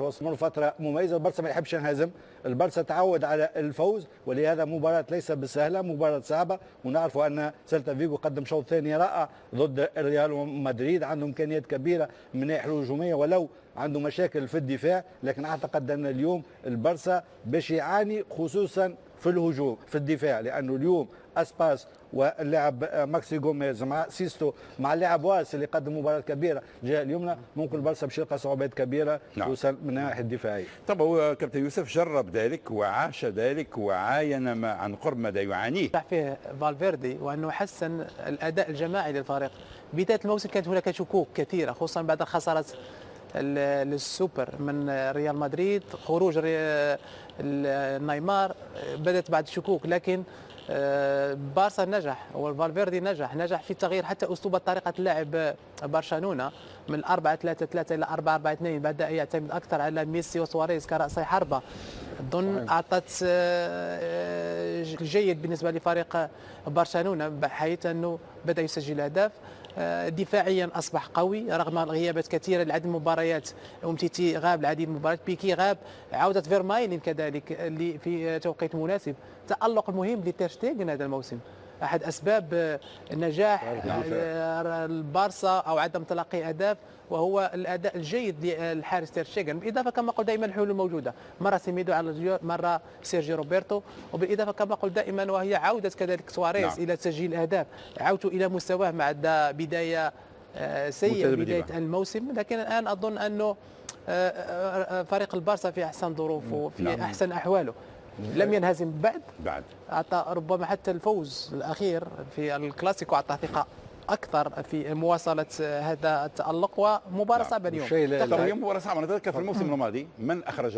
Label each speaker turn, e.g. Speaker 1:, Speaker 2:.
Speaker 1: وصلنا فتره مميزه. البرسا ما يحبش ينهزم، البرسا تعود على الفوز، ولهذا مباراه ليس بالسهله، مباراه صعبه. ونعرفوا ان سيلتا فيغو قدم شوط ثاني رائع ضد ريال مدريد، عنده امكانيات كبيره من الناحيه الهجوميه ولو عنده مشاكل في الدفاع، لكن اعتقد ان اليوم البرسا باش يعاني خصوصا في الهجوم في الدفاع، لانه اليوم اسباس واللاعب ماكسي غوميز مع سيستو مع اللاعب واس اللي قدم مباراه كبيره جهه اليمنى، ممكن البرسا باش يلقى صعوبات كبيره خصوصا من الناحيه الدفاعيه.
Speaker 2: طبعا هو كابتن يوسف جرب ذلك وعاش ذلك وعاين ما عن قرب ماذا يعانيه
Speaker 3: فيه فالفيردي وانه حسن الاداء الجماعي للفريق. بدايه الموسم كانت هناك شكوك كثيره خصوصا بعد خساره السوبر من ريال مدريد، خروج نيمار، بدات بعد شكوك، لكن بارسا نجح والفالفيردي نجح في تغيير حتى اسلوب طريقه لعب برشلونه من 4-3-3 الى 4-4-2، بدا يعتمد اكثر على ميسي وسواريز كراسي حربه. اظن اعطت جيد بالنسبه لفريق برشلونه بحيث انه بدا يسجل اهداف. دفاعيا اصبح قوي رغم غيابات كثيره لعدد المباريات. امتيتي غاب العديد من المباريات، بيكي غاب، عوده فيرماين كذلك اللي في توقيت مناسب. تالق المهم لتيرشتيغن هذا الموسم، احد اسباب نجاح البارسا او عدم تلقي اهداف وهو الاداء الجيد للحارس تيرشتيغن، بالاضافه كما قلت دائما الحلول الموجوده، مره سيميدو على مره سيرجي روبرتو، وبالاضافه كما قلت دائما وهي عوده كذلك سواريز الى تسجيل الاهداف. عودته الى مستواه مع بدايه سيئه بدايه الموسم، لكن الان اظن انه فريق البارسا في احسن ظروفه وفي احسن احواله. لم ينهزم بعد اعطى ربما حتى الفوز الاخير في الكلاسيكو اعطى ثقه اكثر في مواصله هذا التالق ومباراه صعبه اليوم.
Speaker 2: طيب هي مباراه صعبه، نتذكر في الموسم الماضي من اخرج